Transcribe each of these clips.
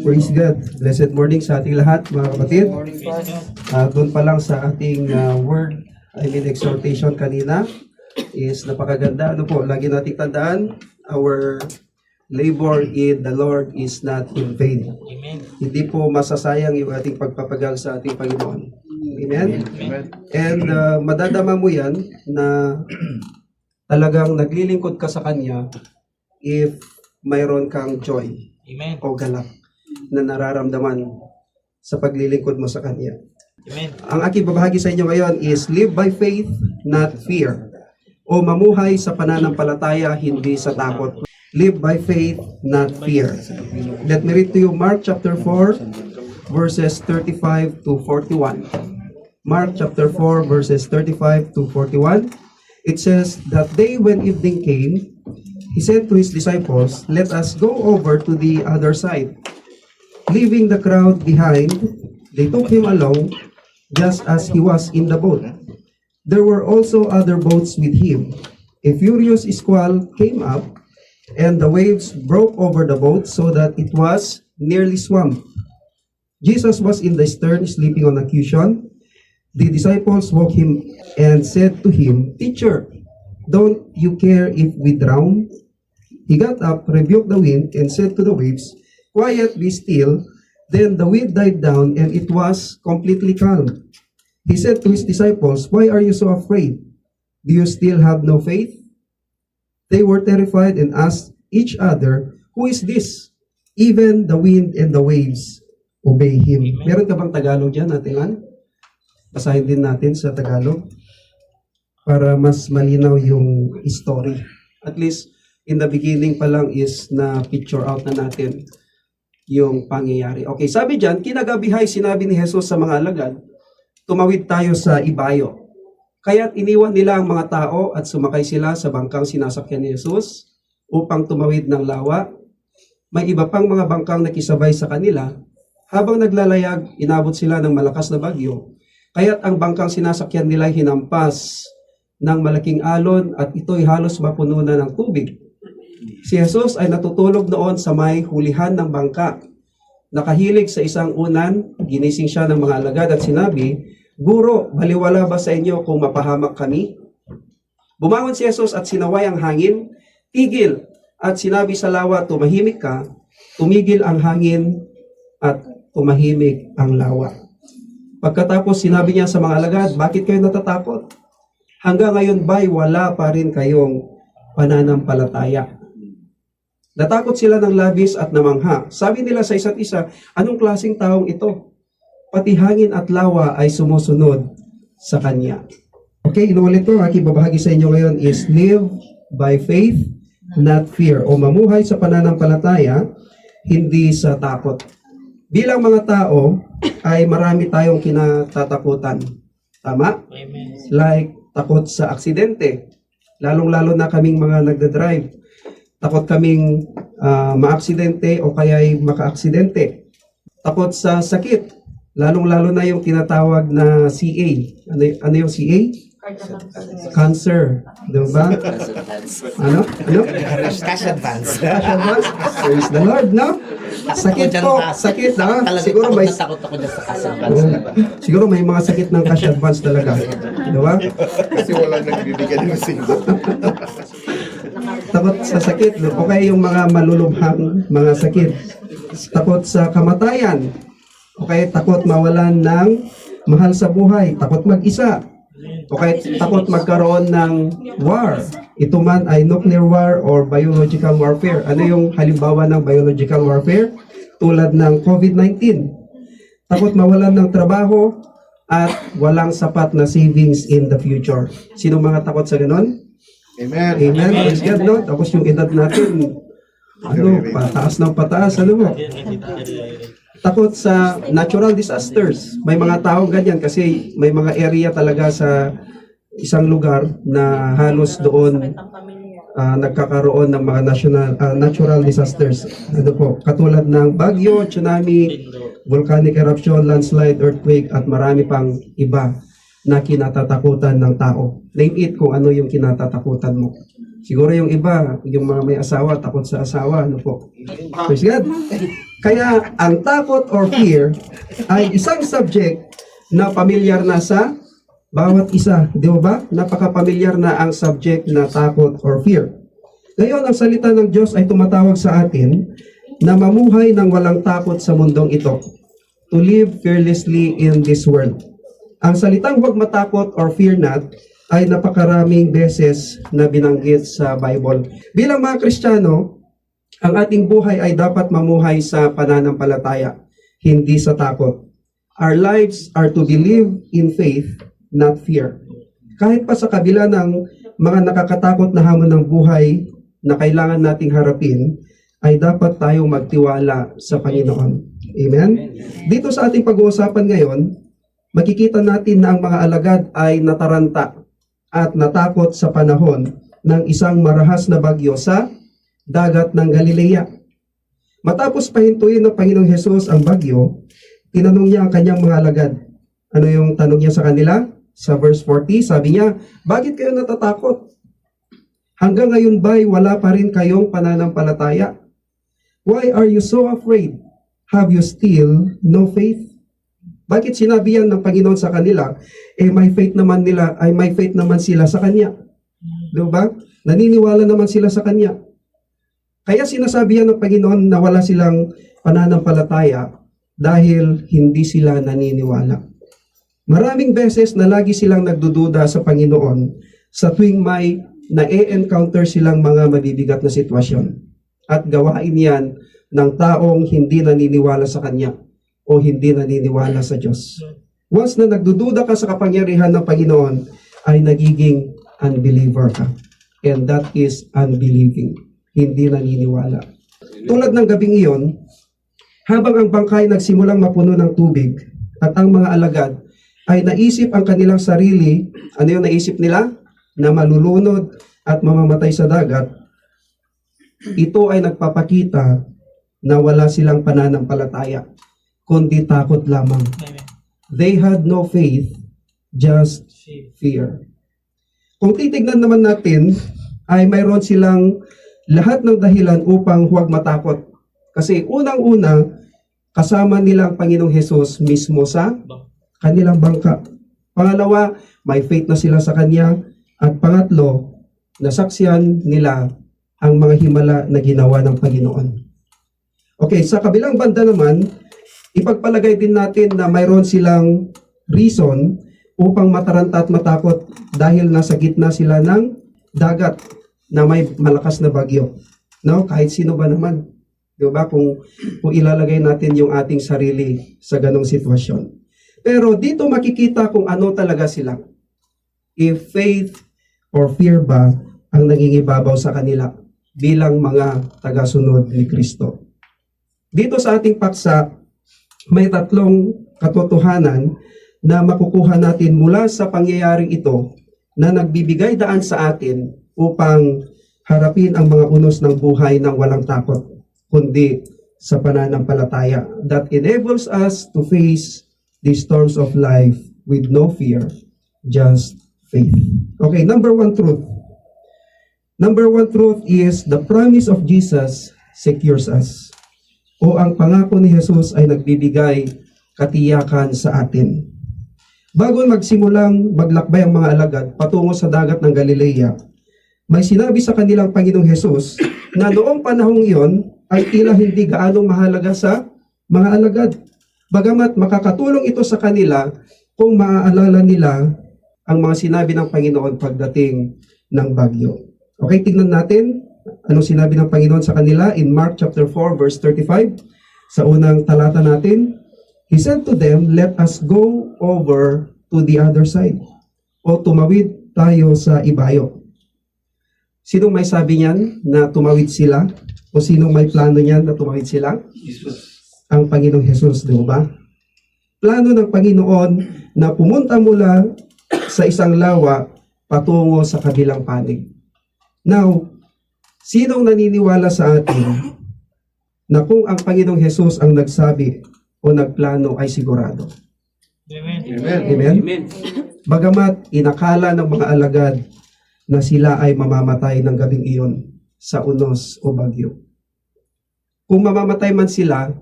Praise God. Blessed morning sa ating lahat, mga kapatid. Doon pa lang sa ating word, exhortation kanina is napakaganda. Ano po, lagi nating tandaan, our labor in the Lord is not in vain. Amen. Hindi po masasayang yung ating pagpapagal sa ating Panginoon. Amen? Amen. And madadama mo yan na talagang naglilingkod ka sa Kanya if mayroon kang joy Amen. o galak na nararamdaman sa paglilingkod mo sa Kanya. Amen. Ang aking babahagi sa inyo ngayon is live by faith, not fear. O mamuhay sa pananampalataya, hindi sa takot. Live by faith, not fear. Let me read to you Mark chapter 4, verses 35 to 41. Mark chapter 4, verses 35 to 41. It says, "That day when evening came, he said to his disciples, 'Let us go over to the other side.' Leaving the crowd behind, they took him along, just as he was in the boat. There were also other boats with him. A furious squall came up, and the waves broke over the boat so that it was nearly swamped. Jesus was in the stern, sleeping on a cushion. The disciples woke him and said to him, 'Teacher, don't you care if we drown?' He got up, rebuked the wind, and said to the waves, 'Quiet, be still.' Then the wind died down, and it was completely calm. He said to his disciples, 'Why are you so afraid? Do you still have no faith?' They were terrified and asked each other, 'Who is this? Even the wind and the waves obey him.'" Amen. Meron ka bang Tagalog dyan, Ate Basahin din natin sa Tagalog para mas malinaw yung story. At least, in the beginning pa lang is na picture out na natin yung pangyayari. Okay, sabi dyan, kinagabihay sinabi ni Jesus sa mga alagad, tumawid tayo sa ibayo. Kaya't iniwan nila ang mga tao at sumakay sila sa bangkang sinasakyan ni Jesus upang tumawid ng lawa. May iba pang mga bangkang nakisabay sa kanila. Habang naglalayag, inabot sila ng malakas na bagyo. Kaya't ang bangkang sinasakyan nila hinampas ng malaking alon at ito'y halos mapuno na ng tubig. Si Jesus ay natutulog noon sa may hulihan ng bangka. Nakahilig sa isang unan, ginising siya ng mga alagad at sinabi, "Guro, baliwala ba sa inyo kung mapahamak kami?" Bumangon si Jesus at sinaway ang hangin, "Tigil!" At sinabi sa lawa, "Tumahimik ka." Tumigil ang hangin at tumahimik ang lawa. Pagkatapos sinabi niya sa mga alagad, "Bakit kayo natatakot? Hanggang ngayon ba'y wala pa rin kayong pananampalataya?" Natakot sila ng labis at namangha. Sabi nila sa isa't isa, "Anong klaseng taong ito? Pati hangin at lawa ay sumusunod sa kanya." Okay, inuulit ko, aking babahagi sa inyo ngayon is live by faith, not fear. O mamuhay sa pananampalataya, hindi sa takot. Bilang mga tao, ay marami tayong kinatatakutan. Tama? Amen. Like, takot sa aksidente. Lalong-lalo na kaming mga nagdadrive. Takot kaming maaksidente o kaya'y makaaksidente. Takot sa sakit. Lalong-lalo na yung tinatawag na CA. Ano yung CA? Cancer. Diba? Ano? Cash advance. Cash advance? Praise the Lord, no? Sakit po. Sakit, na. Siguro may... Takot ako dyan sa cash advance. Siguro may mga sakit ng cash advance talaga. Diba? Kasi wala nagbibigay ng single. Takot sa sakit. O kaya yung mga malulubhang mga sakit. Takot sa kamatayan. O kaya takot mawalan ng mahal sa buhay. Takot mag-isa. O kaya takot magkaroon ng war. Ito man ay nuclear war or biological warfare. Ano yung halimbawa ng biological warfare? Tulad ng COVID-19. Takot mawalan ng trabaho at walang sapat na savings in the future. Sino mga takot sa ganon? Amen. Amen. Praise God, no? Tapos yung edad natin, pataas ng pataas, mo? Takot sa natural disasters. May mga tao ganyan kasi may mga area talaga sa isang lugar na halos doon nagkakaroon ng mga natural disasters. Ano po? Katulad ng bagyo, tsunami, volcanic eruption, landslide, earthquake, at marami pang iba na kinatatakutan ng tao. Name it kung ano yung kinatatakutan mo. Siguro yung iba, yung mga may asawa, takot sa asawa, ano po. Praise God. Kaya ang takot or fear ay isang subject na pamilyar na sa bawat isa. Di ba? Napaka-pamilyar na ang subject na takot or fear. Ngayon, ang salita ng Diyos ay tumatawag sa atin na mamuhay ng walang takot sa mundong ito. To live fearlessly in this world. Ang salitang huwag matakot or fear not ay napakaraming beses na binanggit sa Bible. Bilang mga Kristiyano, ang ating buhay ay dapat mamuhay sa pananampalataya, hindi sa takot. Our lives are to be lived in faith, not fear. Kahit pa sa kabila ng mga nakakatakot na hamon ng buhay na kailangan nating harapin, ay dapat tayong magtiwala sa Panginoon. Amen? Dito sa ating pag-uusapan ngayon, makikita natin na ang mga alagad ay nataranta at natakot sa panahon ng isang marahas na bagyo sa dagat ng Galilea. Matapos pahintuin ng Panginoong Hesus ang bagyo, tinanong niya ang kanyang mga alagad. Ano yung tanong niya sa kanila? Sa verse 40, sabi niya, bakit kayo natatakot? Hanggang ngayon ba'y wala pa rin kayong pananampalataya? Why are you so afraid? Have you still no faith? Bakit sinabi yan ng Panginoon sa kanila? May faith naman sila sa Kanya. Diba? Naniniwala naman sila sa Kanya. Kaya sinasabi yan ng Panginoon na wala silang pananampalataya dahil hindi sila naniniwala. Maraming beses na lagi silang nagdududa sa Panginoon sa tuwing may na-encounter silang mga mabibigat na sitwasyon. At gawain yan ng taong hindi naniniwala sa Kanya o hindi naniniwala sa Diyos. Once na nagdududa ka sa kapangyarihan ng Panginoon, ay nagiging unbeliever ka. And that is unbelieving. Hindi naniniwala. Tulad ng gabing iyon, habang ang bangkay nagsimulang mapuno ng tubig at ang mga alagad ay naisip ang kanilang sarili, ano yung naisip nila? Na malulunod at mamamatay sa dagat. Ito ay nagpapakita na wala silang pananampalataya, kundi takot lamang. They had no faith, just fear. Kung titignan naman natin, ay mayroon silang lahat ng dahilan upang huwag matakot. Kasi unang-una, kasama nila ang Panginoong Hesus mismo sa kanilang bangka. Pangalawa, may faith na sila sa Kanya. At pangatlo, nasaksihan nila ang mga himala na ginawa ng Panginoon. Okay, sa kabilang banda naman, ipagpalagay din natin na mayroon silang reason upang mataranta at matakot dahil nasa gitna sila ng dagat na may malakas na bagyo. No? Kahit sino ba naman. Diba? Kung ilalagay natin yung ating sarili sa ganong sitwasyon. Pero dito makikita kung ano talaga sila. If faith or fear ba ang nangingibabaw sa kanila bilang mga tagasunod ni Kristo. Dito sa ating paksa, may tatlong katotohanan na makukuha natin mula sa pangyayaring ito na nagbibigay daan sa atin upang harapin ang mga unos ng buhay ng walang takot, kundi sa pananampalataya that enables us to face the storms of life with no fear, just faith. Okay, number one truth. Number one truth is the promise of Jesus secures us. O ang pangako ni Jesus ay nagbibigay katiyakan sa atin. Bago magsimulang maglakbay ang mga alagad patungo sa dagat ng Galilea, may sinabi sa kanilang Panginoong Jesus na noong panahong iyon ay tila hindi gaanong mahalaga sa mga alagad. Bagamat makakatulong ito sa kanila kung maaalala nila ang mga sinabi ng Panginoon pagdating ng bagyo. Okay, tingnan natin anong sinabi ng Panginoon sa kanila in Mark chapter 4 verse 35. Sa unang talata natin, He said to them, "Let us go over to the other side." O tumawid tayo sa ibayo. Sinong may sabi niyan na tumawid sila? O sinong may plano niyan na tumawid sila? Jesus. Ang Panginoong Jesus, di ba? Plano ng Panginoon na pumunta mula sa isang lawa patungo sa kabilang panig. Now, sinong naniniwala sa atin na kung ang Panginoong Jesus ang nagsabi o nagplano ay sigurado? Amen. Amen. Amen? Bagamat inakala ng mga alagad na sila ay mamamatay ng gabing iyon sa unos o bagyo. Kung mamamatay man sila,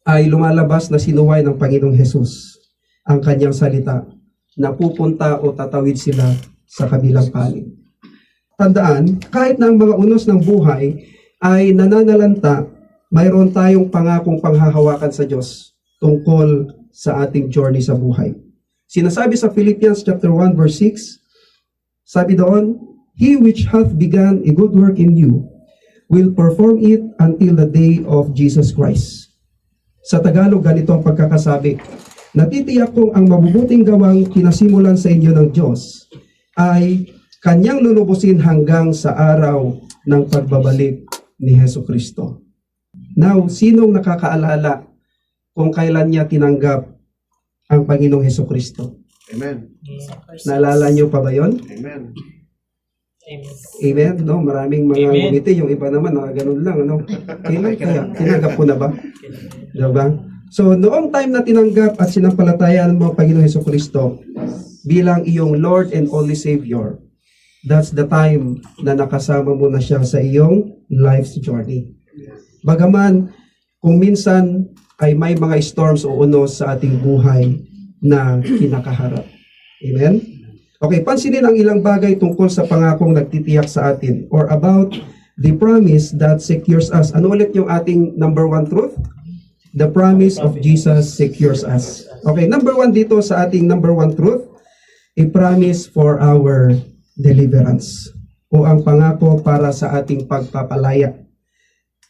ay lumalabas na sinuway ng Panginoong Hesus ang kanyang salita na pupunta o tatawid sila sa kabilang panig. Tandaan, kahit na ang mga unos ng buhay ay nananalanta, mayroon tayong pangakong panghahawakan sa Diyos tungkol sa ating journey sa buhay. Sinasabi sa Philippians chapter 1 verse 6, sabi doon, He which hath begun a good work in you will perform it until the day of Jesus Christ. Sa Tagalog, ganito ang pagkakasabi, natitiyak kong ang mabubuting gawang pinasimulan sa inyo ng Diyos ay kanyang lulubusin hanggang sa araw ng pagbabalik ni Hesus Kristo. Now, sinong nakakaalala kung kailan niya tinanggap ang Panginoong Hesus Kristo? Amen. Naalala niyo pa ba yon? Amen. Amen? No? Maraming mga Amen. ngumiti, yung iba naman, ganun lang. Ano? Kailan kaya? Tinanggap ko na ba? Diba? So, noong time na tinanggap at sinampalatayaan mo ang Panginoong Hesus Kristo bilang iyong Lord and only Savior, that's the time na nakasama mo na siya sa iyong life's journey. Bagaman, kung minsan ay may mga storms o unos sa ating buhay na kinakaharap. Amen? Okay, pansinin ang ilang bagay tungkol sa pangakong nagtitiyak sa atin or about the promise that secures us. Ano ulit yung ating number one truth? The promise of Jesus secures us. Okay, number one dito sa ating number one truth, a promise for our deliverance o ang pangako para sa ating pagpapalaya.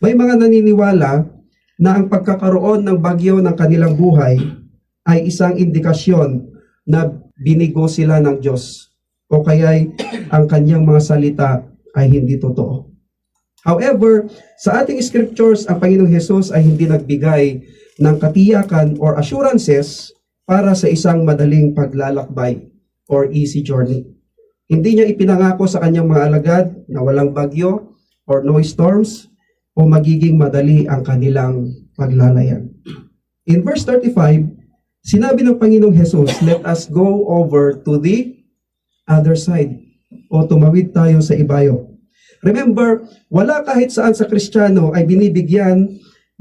May mga naniniwala na ang pagkakaroon ng bagyo ng kanilang buhay ay isang indikasyon na binigo sila ng Diyos o kaya'y ang kanyang mga salita ay hindi totoo. However, sa ating scriptures, ang Panginoong Hesus ay hindi nagbigay ng katiyakan or assurances para sa isang madaling paglalakbay or easy journey. Hindi niya ipinangako sa kanyang mga alagad na walang bagyo or no storms o magiging madali ang kanilang paglalayan. In verse 35, sinabi ng Panginoong Hesus, let us go over to the other side o tumawid tayo sa ibayo. Remember, wala kahit saan sa Kristiyano ay binibigyan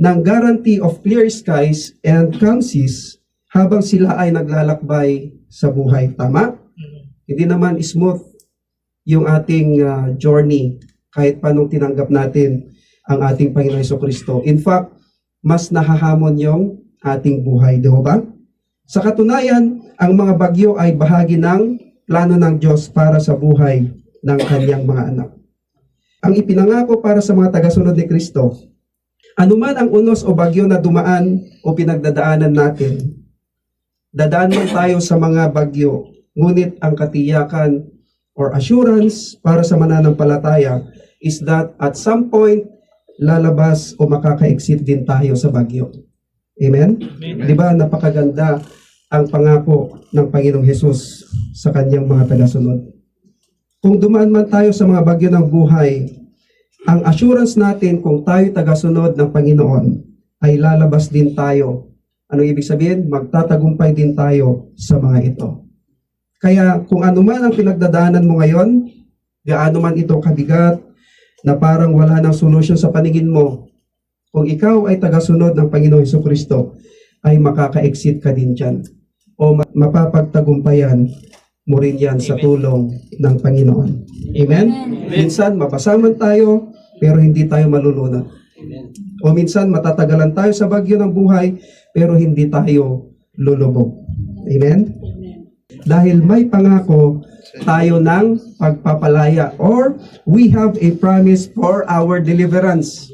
ng guarantee of clear skies and calm seas habang sila ay naglalakbay sa buhay. Tama? Hindi naman smooth yung ating journey kahit paanong tinanggap natin ang ating Panginoon Jesucristo. In fact, mas nahahamon yung ating buhay. Di ba? Sa katunayan, ang mga bagyo ay bahagi ng plano ng Diyos para sa buhay ng kanyang mga anak. Ang ipinangako para sa mga tagasunod ni Kristo, anuman ang unos o bagyo na dumaan o pinagdadaanan natin, dadaan man tayo sa mga bagyo, ngunit ang katiyakan or assurance para sa mananampalataya is that at some point, lalabas o makaka-exit din tayo sa bagyo. Amen? Di ba napakaganda ang pangako ng Panginoong Hesus sa kanyang mga tagasunod? Kung dumaan man tayo sa mga bagyo ng buhay, ang assurance natin kung tayo tagasunod ng Panginoon ay lalabas din tayo. Anong ibig sabihin? Magtatagumpay din tayo sa mga ito. Kaya kung ano man ang pinagdadaanan mo ngayon, gaano man ito kabigat, na parang wala nang solusyon sa paningin mo, kung ikaw ay tagasunod ng Panginoong Jesucristo, ay makaka-exit ka din dyan. O mapapagtagumpayan mo rin yan sa tulong ng Panginoon. Amen? Minsan, mapasaman tayo, pero hindi tayo malulunod. O minsan, matatagalan tayo sa bagyo ng buhay, pero hindi tayo lulubog. Amen? Dahil may pangako tayo ng pagpapalaya or we have a promise for our deliverance.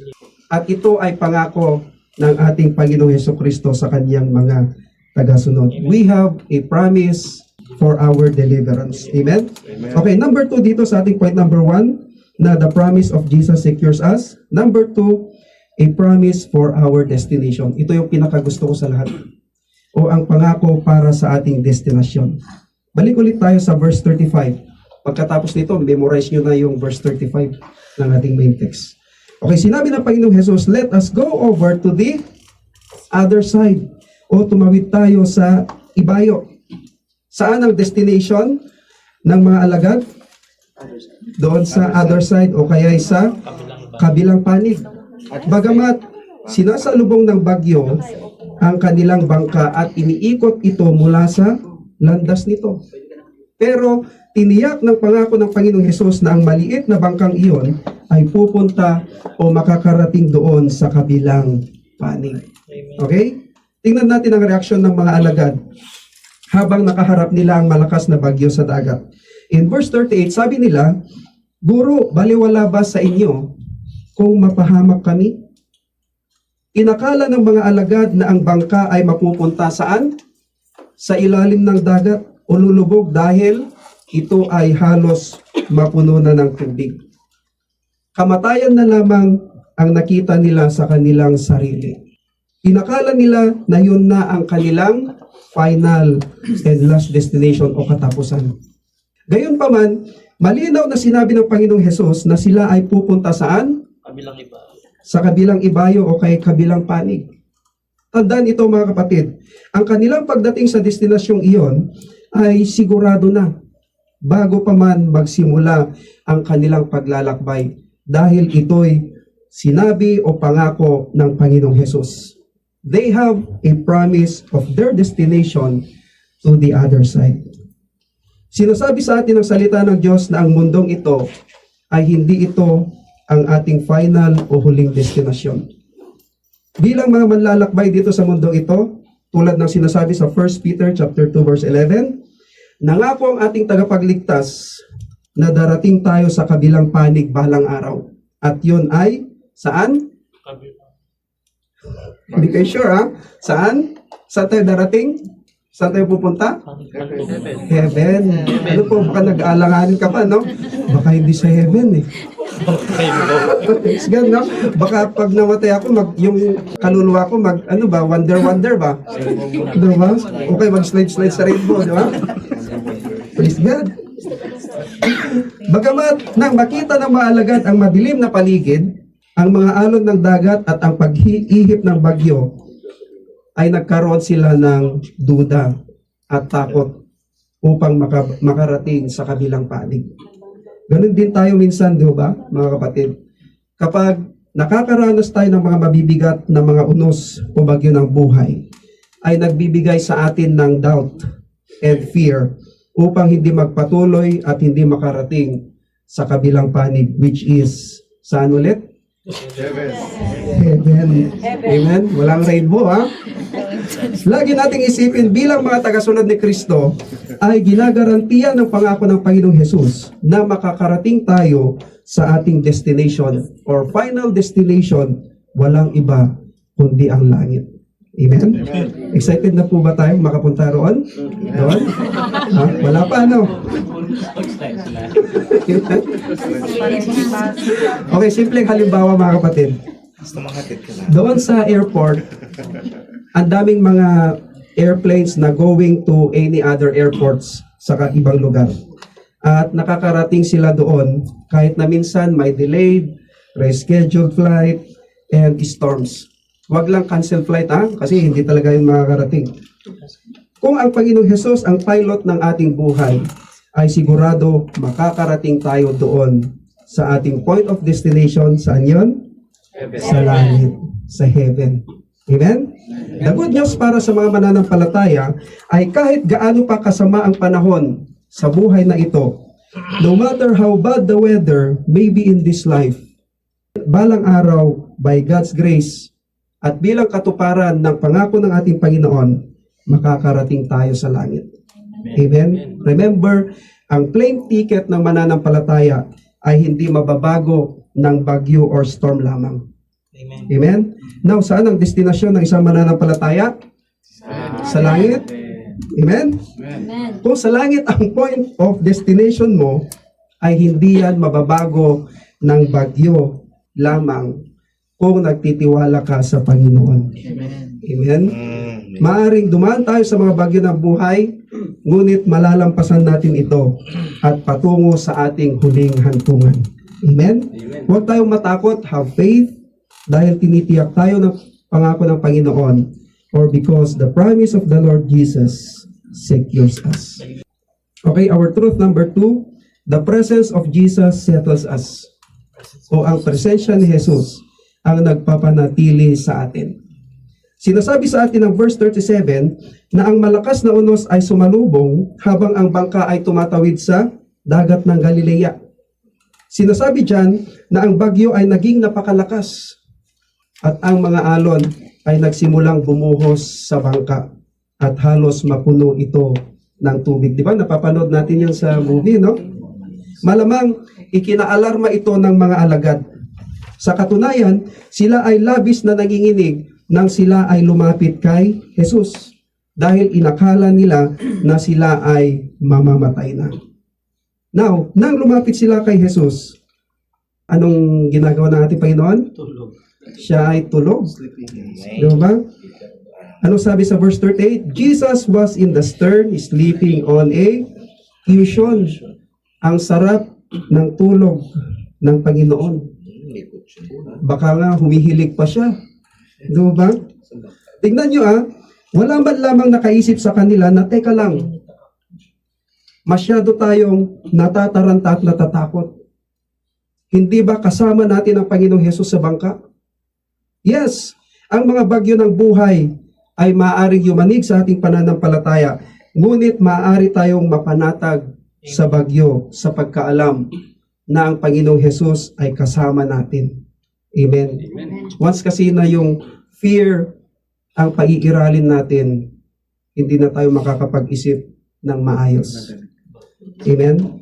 At ito ay pangako ng ating Panginoong Jesucristo sa kanyang mga tagasunod. We have a promise for our deliverance. Amen? Okay, number 2 dito sa ating point number 1 na the promise of Jesus secures us. Number 2, a promise for our destination. Ito yung pinakagusto ko sa lahat. O ang pangako para sa ating destinasyon. Balik ulit tayo sa verse 35. Pagkatapos nito, memorize nyo na yung verse 35 ng ating main text. Okay, sinabi ng Panginoong Jesus, let us go over to the other side. O tumawid tayo sa ibayo. Saan ang destination ng mga alagad? Doon sa other side o kaya sa kabilang panig. Bagamat Sinasalubong ng bagyo ang kanilang bangka at iniikot ito mula sa landas nito. Pero tiniyak ng pangako ng Panginoong Hesus na ang maliit na bangkang iyon ay pupunta o makakarating doon sa kabilang panig. Okay? Tingnan natin ang reaksyon ng mga alagad habang nakaharap nila ang malakas na bagyo sa dagat. In verse 38, sabi nila, Guro, baliwala ba sa inyo kung mapahamak kami? Inakala ng mga alagad na ang bangka ay mapupunta saan? Sa ilalim ng dagat o lulubog dahil ito ay halos mapuno na ng tubig. Kamatayan na lamang ang nakita nila sa kanilang sarili. Inakala nila na yun na ang kanilang final and last destination o katapusan. Gayunpaman, malinaw na sinabi ng Panginoong Hesus na sila ay pupunta saan? Kabilang iba. Sa kabilang ibayo o kay kabilang panig. Tandaan ito mga kapatid, ang kanilang pagdating sa destinasyong iyon ay sigurado na bago pa man magsimula ang kanilang paglalakbay dahil ito'y sinabi o pangako ng Panginoong Hesus. They have a promise of their destination to the other side. Sinasabi sa atin ng salita ng Diyos na ang mundong ito ay hindi ito ang ating final o huling destinasyon. Bilang mga manlalakbay dito sa mundong ito, tulad ng sinasabi sa 1 Peter chapter 2 verse 11, nangako ang ating tagapagligtas na darating tayo sa kabilang panig balang araw. At yun ay saan? Hindi kayo sure ha? Saan? Saan tayo darating? Saan tayo pupunta? Heaven. Ano po, baka nag-aalanganin ka pa, no? Baka hindi sa heaven eh. It's good, no? Baka pag namatay ako, yung kaluluwa ko, wonder ba? Diba? Okay, mag-slide sa rainbow, di ba? Praise God. Bagamat nang makita ng mga alagad ang madilim na paligid, ang mga alon ng dagat at ang pag-ihip ng bagyo, ay nagkaroon sila ng duda at takot upang makarating sa kabilang panig. Ganun din tayo minsan, di ba, mga kapatid? Kapag nakakaranas tayo ng mga mabibigat na mga unos o bagyo ng buhay, ay nagbibigay sa atin ng doubt and fear upang hindi magpatuloy at hindi makarating sa kabilang panig, which is, saan ulit? Heaven. Amen? Walang rainbow, ha? Lagi nating isipin bilang mga tagasunod ni Kristo ay ginagarantiya ng pangako ng Panginoong Hesus na makakarating tayo sa ating destination or final destination, walang iba kundi ang langit. Amen? Excited na po ba tayong makapunta roon? Doon? Ha? Wala pa, no? Okay, simpleng halimbawa mga kapatid. Doon sa airport, ang daming mga airplanes na going to any other airports sa ibang lugar. At nakakarating sila doon kahit na minsan may delayed, rescheduled flight, and storms. Wag lang cancel flight kasi hindi talaga yung makakarating. Kung ang Panginoong Hesus ang pilot ng ating buhay, ay sigurado makakarating tayo doon sa ating point of destination. Saan yun? Sa langit, sa heaven. Amen? The good news para sa mga mananampalataya ay kahit gaano pa kasama ang panahon sa buhay na ito, no matter how bad the weather may be in this life, balang araw, by God's grace, at bilang katuparan ng pangako ng ating Panginoon, makakarating tayo sa langit. Amen? Remember, ang plane ticket ng mananampalataya ay hindi mababago ng bagyo or storm lamang. Amen? Now, saan ang destinasyon ng isang mananampalataya? Sa langit? Amen? Kung sa langit ang point of destination mo, ay hindi yan mababago ng bagyo lamang kung nagtitiwala ka sa Panginoon. Amen? Maaring dumaan tayo sa mga bagyo ng buhay, ngunit malalampasan natin ito at patungo sa ating huling hantungan. Amen? Huwag tayong matakot, have faith, dahil tinitiyak tayo ng pangako ng Panginoon, or because the promise of the Lord Jesus secures us. Okay, our truth number 2, the presence of Jesus settles us. O ang presensya ni Jesus ang nagpapanatili sa atin. Sinasabi sa atin ng verse 37 na ang malakas na unos ay sumalubong habang ang bangka ay tumatawid sa dagat ng Galilea. Sinasabi dyan na ang bagyo ay naging napakalakas at ang mga alon ay nagsimulang bumuhos sa bangka at halos mapuno ito ng tubig. Di ba? Napapanood natin yan sa movie, no? Malamang ikinaalarma ito ng mga alagad. Sa katunayan, sila ay labis na nanginginig nang sila ay lumapit kay Jesus dahil inakala nila na sila ay mamamatay na. Now, nang lumapit sila kay Jesus, anong ginagawa ng ating Panginoon? Tulog. Siya ay tulog. Di ba? Anong sabi sa verse 38? Jesus was in the stern, sleeping on a cushion. Ang sarap ng tulog ng Panginoon. Baka nga humihilig pa siya. Di ba? Tingnan nyo wala man lamang nakaisip sa kanila na teka lang, masyado tayong natataranta at natatakot. Hindi ba kasama natin ang Panginoong Hesus sa bangka? Yes, ang mga bagyo ng buhay ay maaaring yumanig sa ating pananampalataya, ngunit maaari tayong mapanatag sa bagyo sa pagkaalam na ang Panginoong Hesus ay kasama natin. Amen. Once kasi na yung fear ang pag-iiralin natin, hindi na tayo makakapag-isip ng maayos. Amen.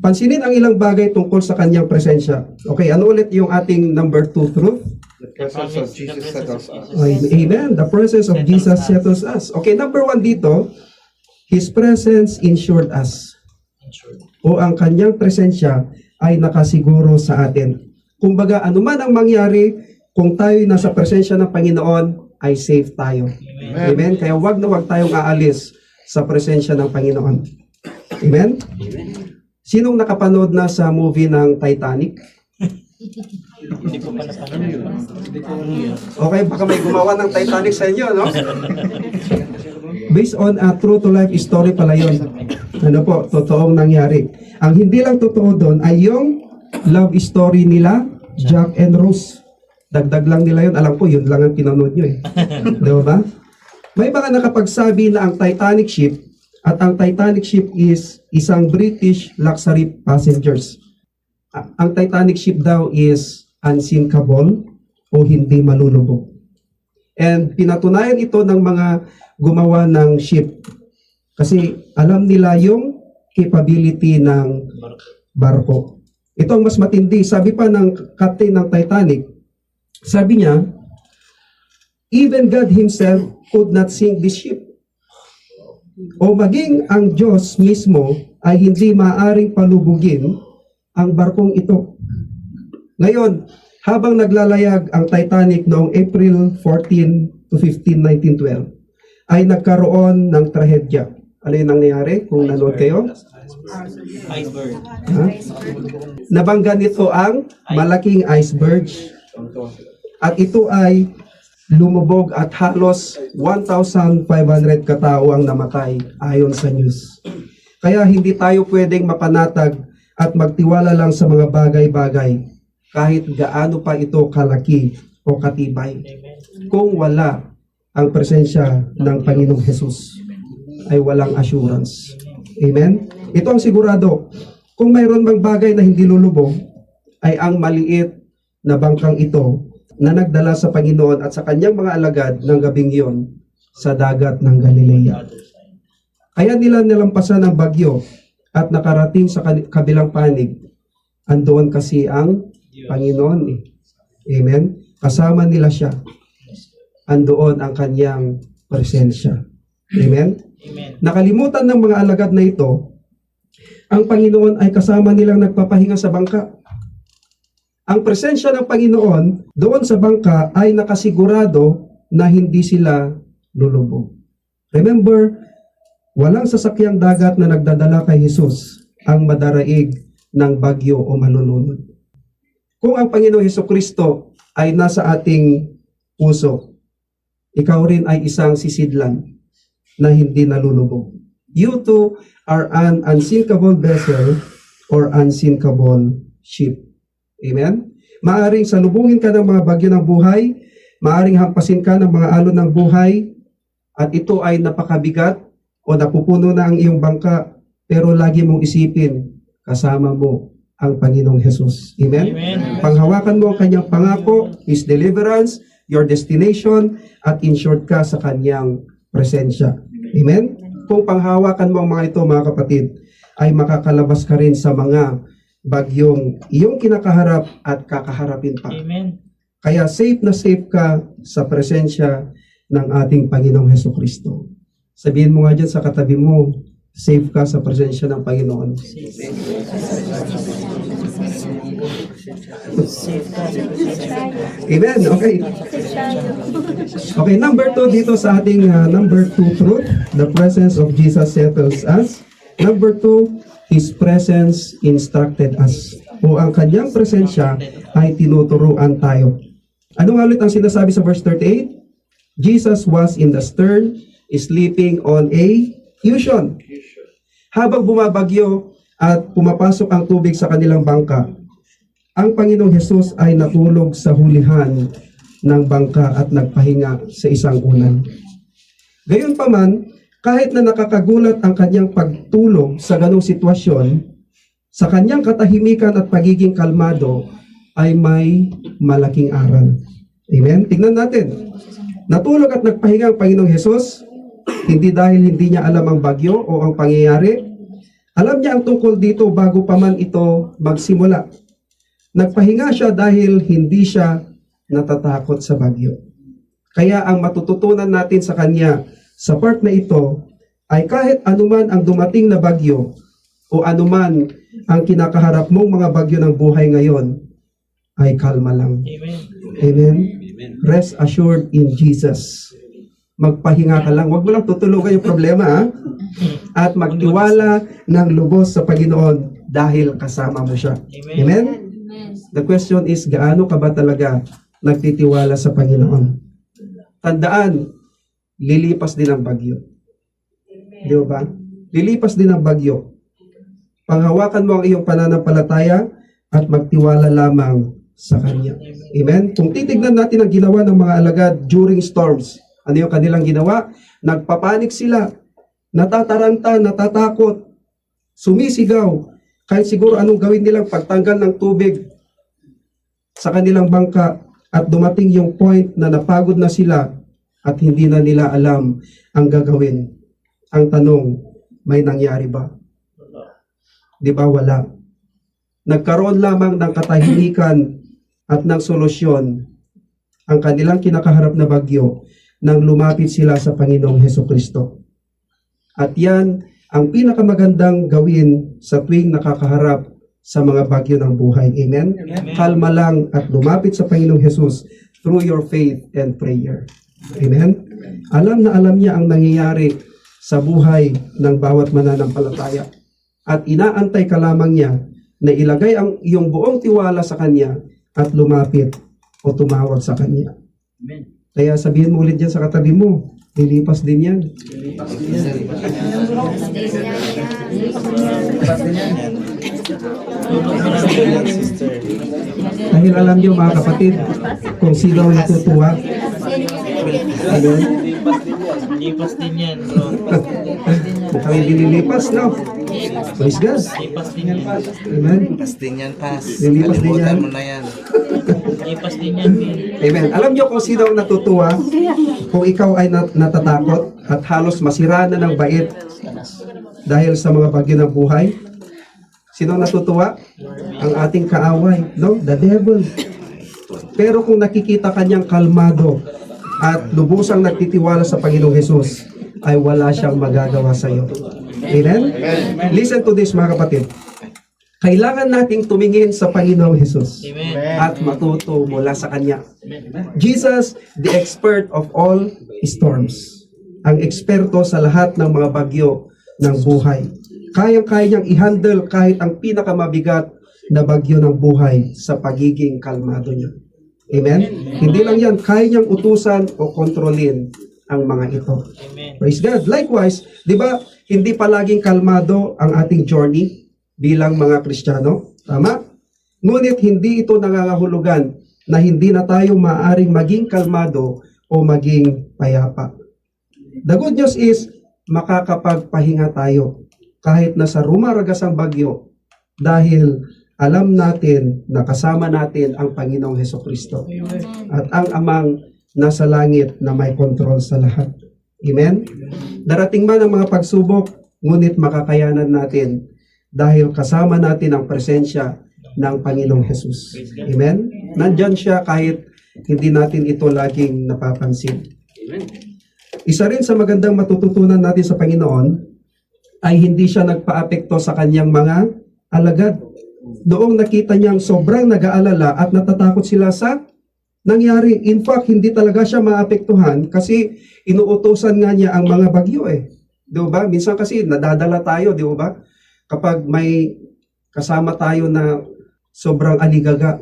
Pansinin ang ilang bagay tungkol sa kanyang presensya. Okay, ano ulit yung ating number 2 truth? The presence of Jesus settles us. Amen. The presence of Jesus settles us. Okay, number 1 dito, His presence insured us. O ang kanyang presensya ay nakasiguro sa atin. Kumbaga, anuman ang mangyari, kung tayo nasa presensya ng Panginoon, ay safe tayo. Amen. Kaya wag na wag tayong aalis sa presensya ng Panginoon. Amen? Sinong nakapanood na sa movie ng Titanic? Hindi ko pa napanood. Okay, baka may gumawa ng Titanic sa inyo, no? Based on a true to life story pala yun. Ano po, totoong nangyari. Ang hindi lang totoo doon ay yung love story nila, Jack and Rose. Dagdag lang nila yun. Alam ko, yun lang ang pinanood nyo eh. Diba ba? May mga nakapagsabi na ang Titanic ship at ang Titanic ship is isang British luxury passengers. Ang Titanic ship daw is unsinkable o hindi malulubog. And pinatunayan ito ng mga gumawa ng ship. Kasi alam nila yung capability ng barko. Ito ang mas matindi. Sabi pa ng captain ng Titanic, sabi niya, even God Himself could not sink this ship. O maging ang Diyos mismo ay hindi maaring palubugin ang barkong ito. Ngayon, habang naglalayag ang Titanic noong April 14 to 15, 1912, ay nagkaroon ng trahedya. Ano yung nangyari kung nanood kayo? Iceberg. Ha? Nabangga nito ang malaking iceberg. At ito ay lumubog at halos 1,500 katao ang namatay ayon sa news. Kaya hindi tayo pwedeng mapanatag at magtiwala lang sa mga bagay-bagay kahit gaano pa ito kalaki o katibay. Kung wala ang presensya ng Panginoong Hesus, ay walang assurance. Amen? Ito ang sigurado. Kung mayroon bang bagay na hindi lulubog, ay ang maliit na bangkang ito na nagdala sa Panginoon at sa kanyang mga alagad ng gabing iyon sa dagat ng Galilea. Kaya nila nilampasan ang bagyo at nakarating sa kabilang panig. Andoon kasi ang Panginoon. Amen? Kasama nila siya. Andoon ang kanyang presensya. Amen? Nakalimutan ng mga alagad na ito, ang Panginoon ay kasama nilang nagpapahinga sa bangka. Ang presensya ng Panginoon doon sa bangka ay nakasigurado na hindi sila lulubog. Remember, walang sasakyang dagat na nagdadala kay Jesus ang madaraig ng bagyo o malulunod. Kung ang Panginoong Hesukristo ay nasa ating puso, ikaw rin ay isang sisidlan na hindi nalulubog. You too are an unsinkable vessel or unsinkable ship. Amen? Maaring salubungin ka ng mga bagyo ng buhay, maaring hampasin ka ng mga alon ng buhay, at ito ay napakabigat o napupuno na ang iyong bangka, pero lagi mong isipin, kasama mo ang Panginoong Jesus. Amen? Amen. Panghawakan mo ang kanyang pangako, His deliverance, your destination, at insured ka sa kanyang presensya. Amen? Kung panghawakan mo ang mga ito, mga kapatid, ay makakalabas ka rin sa mga bagyong iyong kinakaharap at kakaharapin pa. Amen. Kaya safe na safe ka sa presensya ng ating Panginoong Hesukristo. Sabihin mo nga dyan sa katabi mo, safe ka sa presensya ng Panginoon. Amen. Okay. Okay, number 2 dito sa ating number 2 truth, the presence of Jesus settles us. Number 2, His presence instructed us. O ang kanyang presensya ay tinuturuan tayo. Ano nga ulit ang sinasabi sa verse 38? Jesus was in the stern, sleeping on a cushion. Habang bumabagyo at pumapasok ang tubig sa kanilang bangka, ang Panginoong Hesus ay natulog sa hulihan ng bangka at nagpahinga sa isang unan. Gayunpaman, kahit na nakakagulat ang kanyang pagtulog sa ganong sitwasyon, sa kanyang katahimikan at pagiging kalmado ay may malaking aral. Amen? Tingnan natin. Natulog at nagpahinga ang Panginoong Hesus, hindi dahil hindi niya alam ang bagyo o ang pangyayari. Alam niya ang tungkol dito bago pa man ito magsimula. Nagpahinga siya dahil hindi siya natatakot sa bagyo. Kaya ang matututunan natin sa kanya sa part na ito ay kahit anuman ang dumating na bagyo o anuman ang kinakaharap mong mga bagyo ng buhay ngayon, ay kalma lang. Amen. Amen? Rest assured in Jesus. Magpahinga ka lang. Huwag mo lang tutulugan yung problema, ha? At magtiwala ng lubos sa Panginoon dahil kasama mo siya. Amen. Amen? The question is, gaano ka ba talaga nagtitiwala sa Panginoon? Tandaan, lilipas din ang bagyo. Di ba? Lilipas din ang bagyo. Panghawakan mo ang iyong pananampalataya at magtiwala lamang sa Kanya. Amen? Kung titignan natin ang ginawa ng mga alagad during storms, ano yung kanilang ginawa? Nagpapanik sila, natataranta, natatakot, sumisigaw, kahit siguro anong gawin nilang pagtanggal ng tubig sa kanilang bangka at dumating yung point na napagod na sila at hindi na nila alam ang gagawin. Ang tanong, may nangyari ba? Di ba wala? Nagkaroon lamang ng katahimikan at ng solusyon ang kanilang kinakaharap na bagyo nang lumapit sila sa Panginoong Hesukristo. At yan ang pinakamagandang gawin sa tuwing nakakaharap sa mga bagyo ng buhay. Amen? Amen. Kalma lang at lumapit sa Panginoong Hesus through your faith and prayer. Amen? Alam na alam niya ang nangyayari sa buhay ng bawat mananampalataya. At inaantay ka lamang niya na ilagay ang iyong buong tiwala sa Kanya at lumapit o tumawag sa Kanya. Amen. Kaya sabihin mo ulit dyan sa katabi mo, lilipas din yan. Dahil alam niyo mga kapatid, kung sino ang natutuwa, ayun, Lipas din yan, bro. kung kami dililipas, no? Praise God. Lipas din yan. Amen. Pas din yan, pas. Lilipas din Kalimutan yan. mo na yan. Lipas din yan, man. Amen. Alam niyo kung sino ang natutuwa, kung ikaw ay natatakot at halos masira na ng bait dahil sa mga bagyo ng buhay. Sino ang natutuwa? Ang ating kaaway, no? The devil. Pero kung nakikita kanyang kalmado at lubusang nagtitiwala sa Panginoong Hesus, ay wala siyang magagawa sa iyo. Amen? Listen to this mga kapatid. Kailangan nating tumingin sa Panginoong Hesus Amen. at matuto mula sa Kanya. Jesus, the expert of all storms. Ang eksperto sa lahat ng mga bagyo ng buhay. Kayang-kaya niyang i-handle kahit ang pinakamabigat na bagyo ng buhay sa pagiging kalmado niya. Amen? Hindi lang yan, kaya niyang utusan o kontrolin ang mga ito. Amen. Praise God. Likewise, di ba, hindi palaging kalmado ang ating journey bilang mga Kristiyano? Tama? Ngunit hindi ito nangangahulugan na hindi na tayo maaaring maging kalmado o maging payapa. The good news is, makakapagpahinga tayo kahit nasa rumaragas ang bagyo dahil alam natin na kasama natin ang Panginoong Hesukristo at ang Amang nasa langit na may kontrol sa lahat. Amen? Darating man ang mga pagsubok, ngunit makakayanan natin dahil kasama natin ang presensya ng Panginoong Hesus. Amen? Nandyan siya kahit hindi natin ito laging napapansin. Isa rin sa magandang matututunan natin sa Panginoon ay hindi siya nagpaapekto sa kanyang mga alagad. Noong nakita niyang sobrang nag-aalala at natatakot sila sa nangyari. In fact, hindi talaga siya maapektuhan kasi inuutosan nga niya ang mga bagyo eh. Di ba? Minsan kasi nadadala tayo, di ba? Kapag may kasama tayo na sobrang aligaga,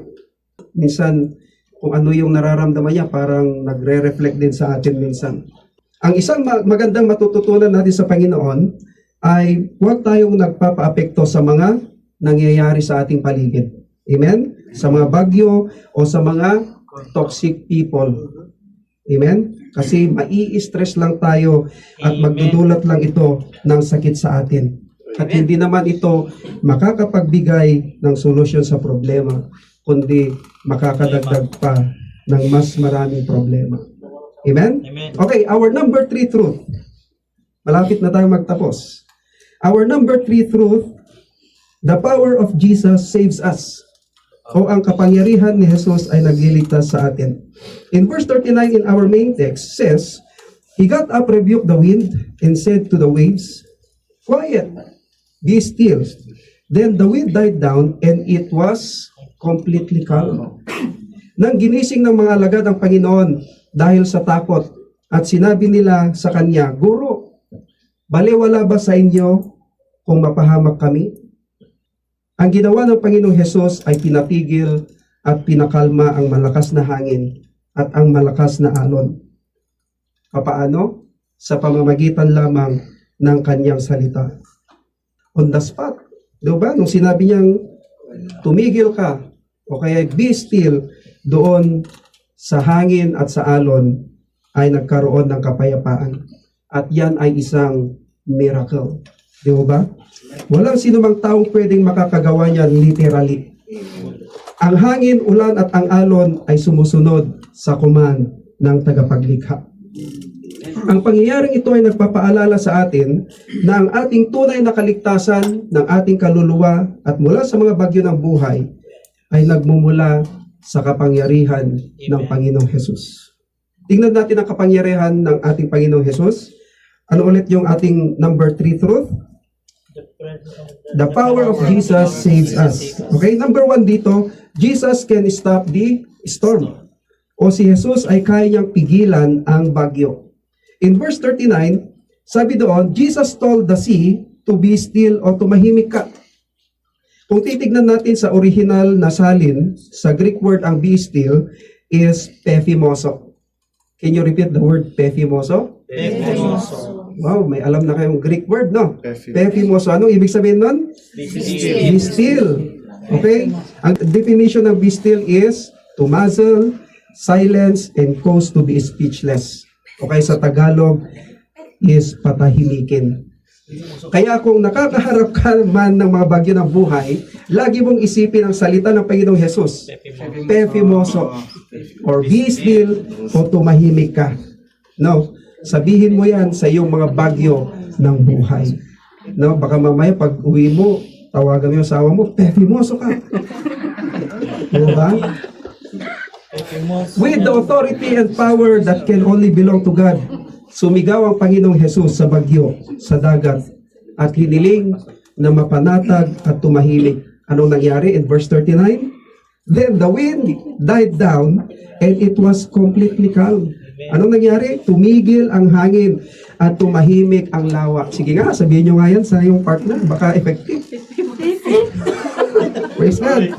minsan kung ano yung nararamdaman niya, parang nagre-reflect din sa atin minsan. Ang isang magandang matututunan natin sa Panginoon ay huwag tayong nagpapaapekto sa mga nangyayari sa ating paligid. Amen? Sa mga bagyo o sa mga toxic people. Amen? Kasi mai-stress lang tayo at magdudulot lang ito ng sakit sa atin. At hindi naman ito makakapagbigay ng solusyon sa problema, kundi makakadagdag pa ng mas maraming problema. Amen? Amen. Okay, our number 3 truth. Malapit na tayo magtapos. Our number 3 truth, the power of Jesus saves us. O ang kapangyarihan ni Jesus ay nagliligtas sa atin. In verse 39 in our main text says, He got up, rebuked the wind, and said to the waves, Quiet, be still. Then the wind died down, and it was completely calm. Nang ginising ng mga alagad ang Panginoon dahil sa takot, at sinabi nila sa Kanya, Guro, baliwala ba sa inyo kung mapahamak kami? Ang ginawa ng Panginoong Hesus ay pinatigil at pinakalma ang malakas na hangin at ang malakas na alon. Papaano? Sa pamamagitan lamang ng kanyang salita. On the spot. Diba? Nung sinabi niyang tumigil ka o kaya be still, doon sa hangin at sa alon ay nagkaroon ng kapayapaan. At yan ay isang miracle. Diba? Walang sinumang taong pwedeng makakagawa niyan literally. Ang hangin, ulan at ang alon ay sumusunod sa command ng tagapaglikha. Ang pangyayaring ito ay nagpapaalala sa atin na ang ating tunay na kaligtasan ng ating kaluluwa at mula sa mga bagyo ng buhay ay nagmumula sa kapangyarihan ng Panginoong Hesus. Tingnan natin ang kapangyarihan ng ating Panginoong Hesus. Ano ulit yung ating number 3 truth? The power of Jesus saves us. Okay, number 1 dito, Jesus can stop the storm. O si Jesus ay kaya niyang pigilan ang bagyo. In verse 39, sabi doon, Jesus told the sea to be still o tumahimik ka. Kung titignan natin sa original na salin, sa Greek word ang be still is pephimoso. Can you repeat the word pephimoso? Pephimoso. Wow, may alam na kayong Greek word, no? Pephimoso. Pephimoso. Anong ibig sabihin nun? Be still. Okay? Ang definition ng be still is to muzzle, silence, and cause to be speechless. Okay, sa Tagalog is patahimikin. Kaya kung nakakaharap ka man ng mga bagyo ng buhay, lagi mong isipin ang salita ng Panginoong Hesus. Pephimoso. Or be still o tumahimik ka. No? Sabihin mo yan sa iyong mga bagyo ng buhay. No? Baka mamaya pag uwi mo, tawagan mo yung asawa mo, pephimoso ka. Diba? With the authority and power that can only belong to God, sumigaw ang Panginoong Hesus sa bagyo, sa dagat, at hiniling na mapanatag at tumahimik. Anong nangyari in verse 39? Then the wind died down and it was completely calm. Anong nangyari? Tumigil ang hangin at tumahimik ang lawa. Sige nga, sabihin nyo nga yan sa iyong partner, baka effective. Praise God.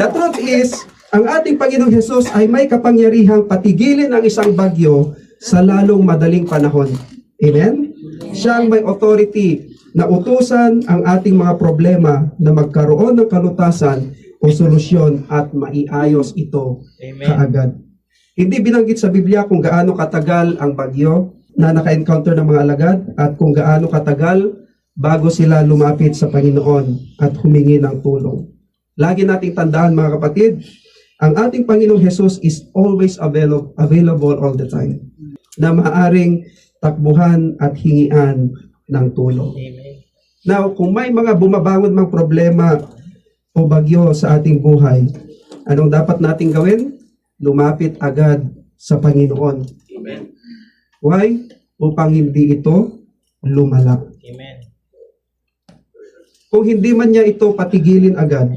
The truth is, ang ating Panginoong Hesus ay may kapangyarihang patigilin ang isang bagyo sa lalong madaling panahon. Amen? Siya ang may authority na utusan ang ating mga problema na magkaroon ng kalutasan o solusyon at maiayos ito Amen. kaagad. Hindi binanggit sa Biblia kung gaano katagal ang bagyo na naka-encounter ng mga alagad at kung gaano katagal bago sila lumapit sa Panginoon at humingi ng tulong. Lagi nating tandaan mga kapatid, ang ating Panginoong Jesus is always available all the time na maaring takbuhan at hingian ng tulong. Amen. Now, kung may mga bumabangon mang problema o bagyo sa ating buhay, anong dapat nating gawin? Lumapit agad sa Panginoon. Amen. Why? Upang hindi ito lumala. Amen. Kung hindi man niya ito patigilin agad,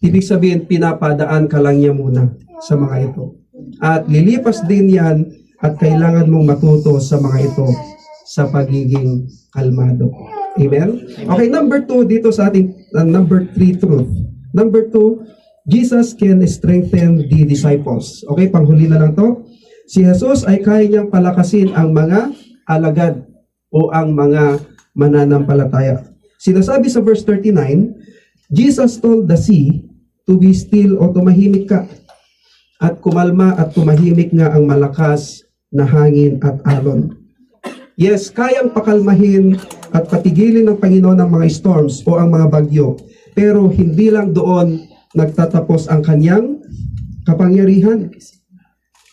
ibig sabihin pinapadaan ka lang niya muna sa mga ito. At lilipas din yan at kailangan mong matuto sa mga ito sa pagiging kalmado. Amen? Okay, number 2 dito sa ating number 3 truth. Number 2, Jesus can strengthen the disciples. Okay, panghuli na lang to. Si Jesus ay kaya niyang palakasin ang mga alagad o ang mga mananampalataya. Sinasabi sa verse 39, Jesus told the sea to be still o tumahimik ka. At kumalma at tumahimik nga ang malakas na hangin at alon. Yes, kayang pakalmahin at patigilin ng Panginoon ang mga storms o ang mga bagyo. Pero hindi lang doon nagtatapos ang kanyang kapangyarihan.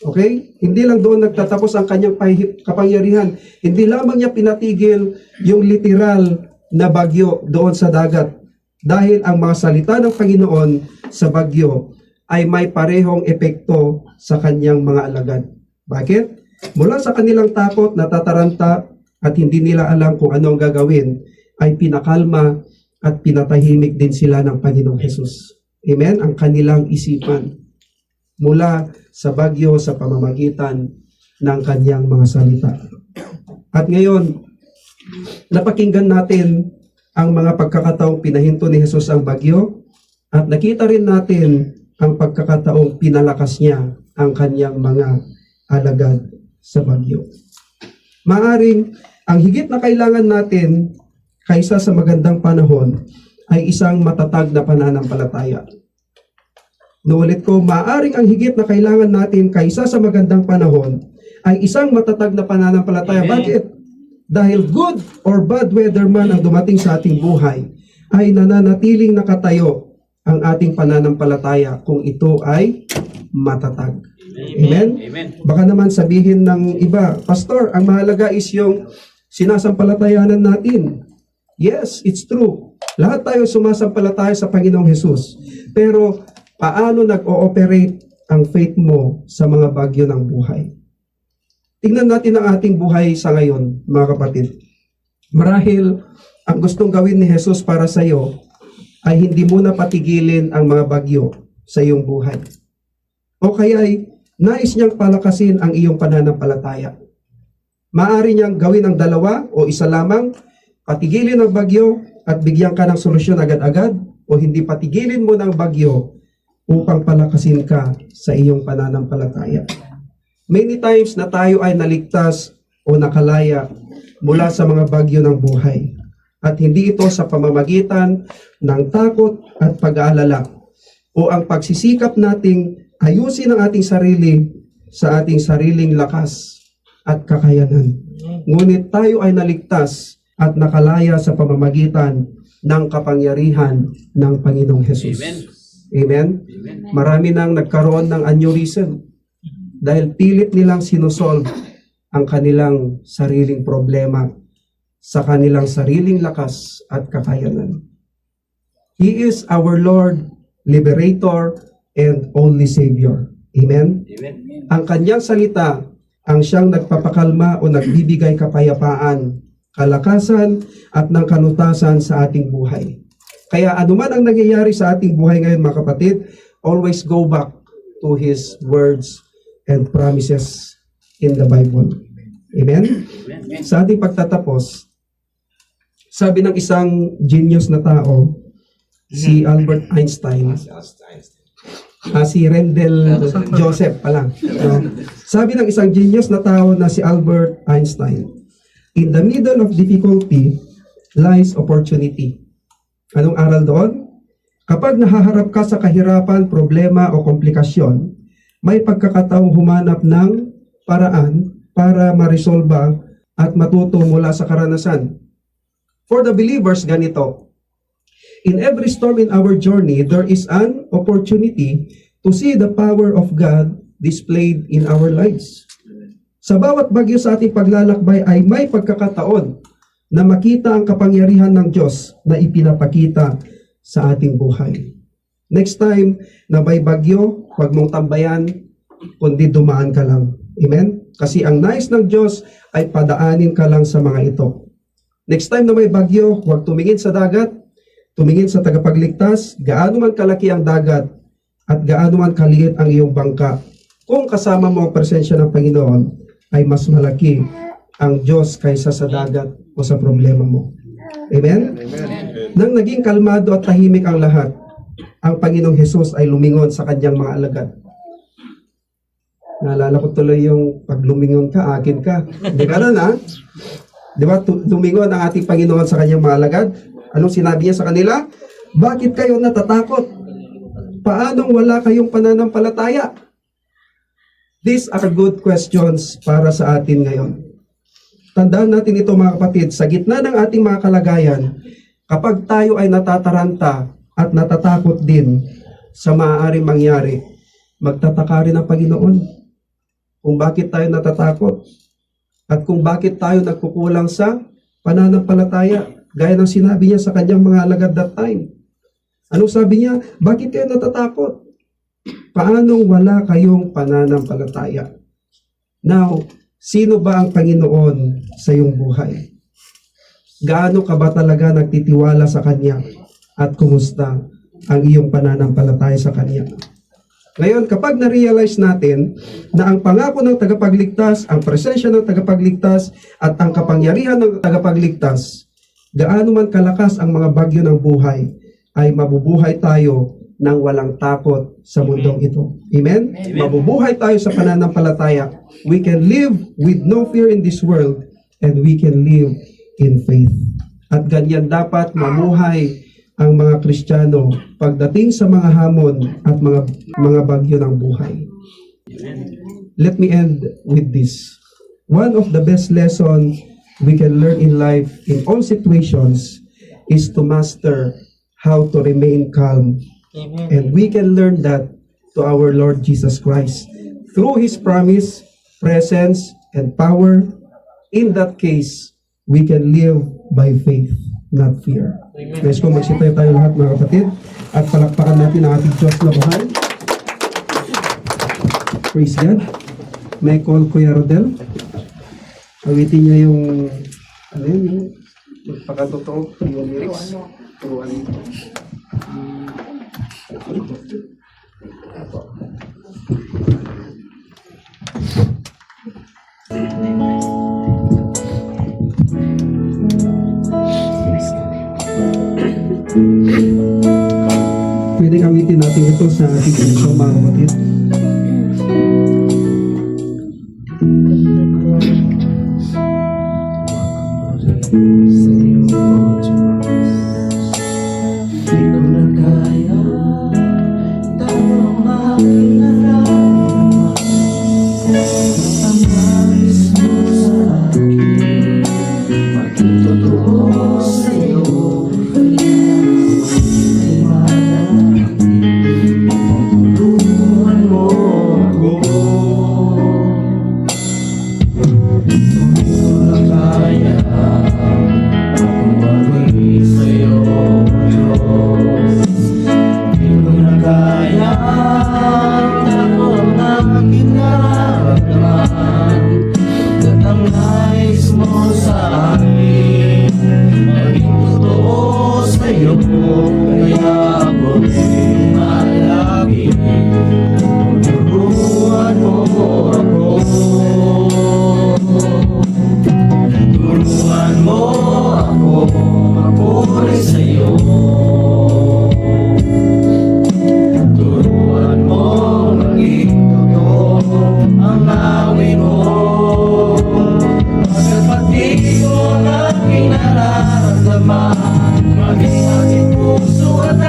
Okay? Hindi lang doon nagtatapos ang kanyang kapangyarihan. Hindi lamang niya pinatigil yung literal na bagyo doon sa dagat. Dahil ang mga salita ng Panginoon sa bagyo ay may parehong epekto sa kanyang mga alagad. Bakit? Mula sa kanilang takot, natataranta at hindi nila alam kung ano ang gagawin, ay pinakalma at pinatahimik din sila ng Panginoong Jesus. Amen? Ang kanilang isipan mula sa bagyo sa pamamagitan ng kanyang mga salita. At ngayon, napakinggan natin ang mga pagkakataong pinahinto ni Jesus ang bagyo at nakita rin natin ang pagkakataong pinalakas niya ang kanyang mga alagad sa bagyo. Maaring ang higit na kailangan natin kaysa sa magandang panahon ay isang matatag na pananampalataya. Nuulit ko, maaring ang higit na kailangan natin kaysa sa magandang panahon ay isang matatag na pananampalataya. Amen. Bakit? Dahil good or bad weather man ang dumating sa ating buhay, ay nananatiling nakatayo ang ating pananampalataya kung ito ay matatag. Amen? Amen. Baka naman sabihin ng iba, Pastor, ang mahalaga is yung sinasampalatayanan natin. Yes, it's true. Lahat tayo sumasampalataya sa Panginoong Jesus. Pero paano nag-ooperate ang faith mo sa mga bagyo ng buhay? Tingnan natin ang ating buhay sa ngayon, mga kapatid. Marahil ang gustong gawin ni Jesus para sa iyo ay hindi muna patigilin ang mga bagyo sa iyong buhay. O kaya'y nais niyang palakasin ang iyong pananampalataya. Maaari niyang gawin ang dalawa o isa lamang, patigilin ang bagyo at bigyan ka ng solusyon agad-agad, o hindi patigilin mo ng bagyo upang palakasin ka sa iyong pananampalataya. Many times na tayo ay naligtas o nakalaya mula sa mga bagyo ng buhay. At hindi ito sa pamamagitan ng takot at pag-aalala o ang pagsisikap nating ayusin ang ating sarili sa ating sariling lakas at kakayanan. Ngunit tayo ay naligtas at nakalaya sa pamamagitan ng kapangyarihan ng Panginoong Jesus. Amen. Amen? Marami nang nagkaroon ng aneurysm dahil pilit nilang sinusolve ang kanilang sariling problema sa kanilang sariling lakas at kakayanan. He is our Lord, Liberator, and only Savior. Amen? Amen. Ang kanyang salita ang siyang nagpapakalma o nagbibigay kapayapaan, kalakasan at ng kanutasan sa ating buhay. Kaya anuman ang nangyayari sa ating buhay ngayon, mga kapatid, always go back to His words and promises in the Bible. Amen? Sa ating pagtatapos, sabi ng isang genius na tao, si Albert Einstein, si Rendell Joseph pala. Sabi ng isang genius na tao na si Albert Einstein, in the middle of difficulty lies opportunity. Anong aral doon? Kapag nahaharap ka sa kahirapan, problema o komplikasyon, may pagkakataong humanap ng paraan para maresolba at matuto mula sa karanasan. For the believers, ganito. In every storm in our journey, there is an opportunity to see the power of God displayed in our lives. Sa bawat bagyo sa ating paglalakbay ay may pagkakataon na makita ang kapangyarihan ng Diyos na ipinapakita sa ating buhay. Next time na may bagyo, huwag mong tambayan, kundi dumaan ka lang. Amen? Kasi ang nais ng Diyos ay padaanin ka lang sa mga ito. Next time na may bagyo, huwag tumingin sa dagat, tumingin sa tagapagligtas, gaano man kalaki ang dagat at gaano man kaliit ang iyong bangka. Kung kasama mo ang presensya ng Panginoon, ay mas malaki ang Diyos kaysa sa dagat o sa problema mo. Amen? Nang naging kalmado at tahimik ang lahat, ang Panginoong Hesus ay lumingon sa kanyang mga alagad. Naalala ko tuloy yung pag lumingon ka, akin ka. Hindi ka na, ha? Di ba? Lumingon ang ating Panginoon sa kanyang mga alagad. Anong sinabi niya sa kanila? Bakit kayo natatakot? Paanong wala kayong pananampalataya? These are good questions para sa atin ngayon. Tandaan natin ito mga kapatid, sa gitna ng ating mga kalagayan, kapag tayo ay natataranta at natatakot din sa maaaring mangyari, magtataka rin ang Panginoon kung bakit tayo natatakot at kung bakit tayo nagkukulang sa pananampalataya, gaya ng sinabi niya sa kanyang mga alagad that time. Anong sabi niya? Bakit kayo natatakot? Paanong wala kayong pananampalataya? Now, sino ba ang Panginoon sa iyong buhay? Gaano ka ba talaga nagtitiwala sa Kanya? At kumusta ang iyong pananampalataya sa Kanya? Ngayon, kapag na-realize natin na ang pangako ng tagapagligtas, ang presensya ng tagapagligtas, at ang kapangyarihan ng tagapagligtas, gaano man kalakas ang mga bagyo ng buhay, ay mabubuhay tayo ng walang takot sa mundong ito. Amen? Mabubuhay tayo sa pananampalataya. We can live with no fear in this world and we can live in faith. At ganyan dapat mamuhay ang mga Kristiyano pagdating sa mga hamon at mga bagyo ng buhay. Let me end with this. One of the best lessons we can learn in life in all situations is to master how to remain calm. Amen. And we can learn that to our Lord Jesus Christ. Through His promise, presence, and power, in that case, we can live by faith, not fear. Guys, kung magsitayo tayo lahat mga kapatid, at palakpakan natin ang ating Diyos na buhay. Praise God. May call Kuya Rodel. Awitin niya yung, ano yun, yung magpakatotoo, yung lyrics. Turuan niyo. Pwedeng awitin natin ito sa ating iso mga kapatid. Maging aking puso at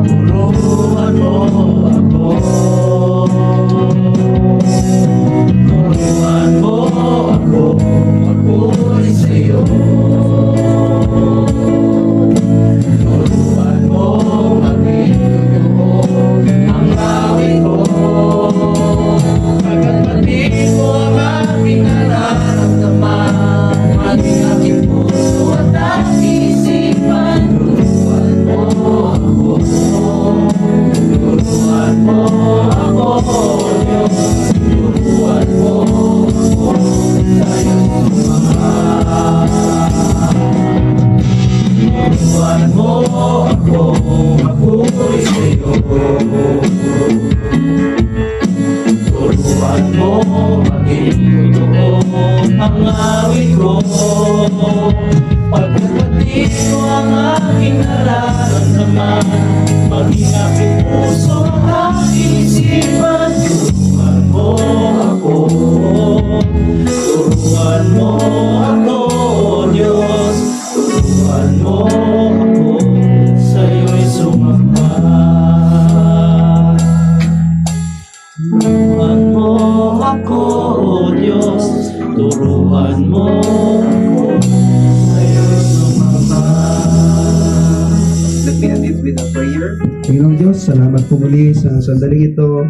Turuan mo ako. Turuan mo ako magpuri sa'yo. Turuan mo maging totoo ang awit ko. Pagkatpatid mo ang aking nararamdaman, maging aking puso at aking isipan. Turuan mo ako. Turuan mo ako, Diyos. Turuan mo ako sa'yo'y sumama. Turuan mo ako magpuri sa'yo. Turuan mo maging totoo ang awit ko. Pagkatpatid mo ang aking nararamdaman, maging aking puso at aking isipan. Turuan mo ako. Turuan mo ako, Diyos. Turuan mo ako sa'yo'y sumamba. Turuan mo ako, Diyos. Turuan mo ako sa'yo'y sumamba. Let me end it with a prayer. Panginoong Diyos, salamat po muli sa sandaling ito.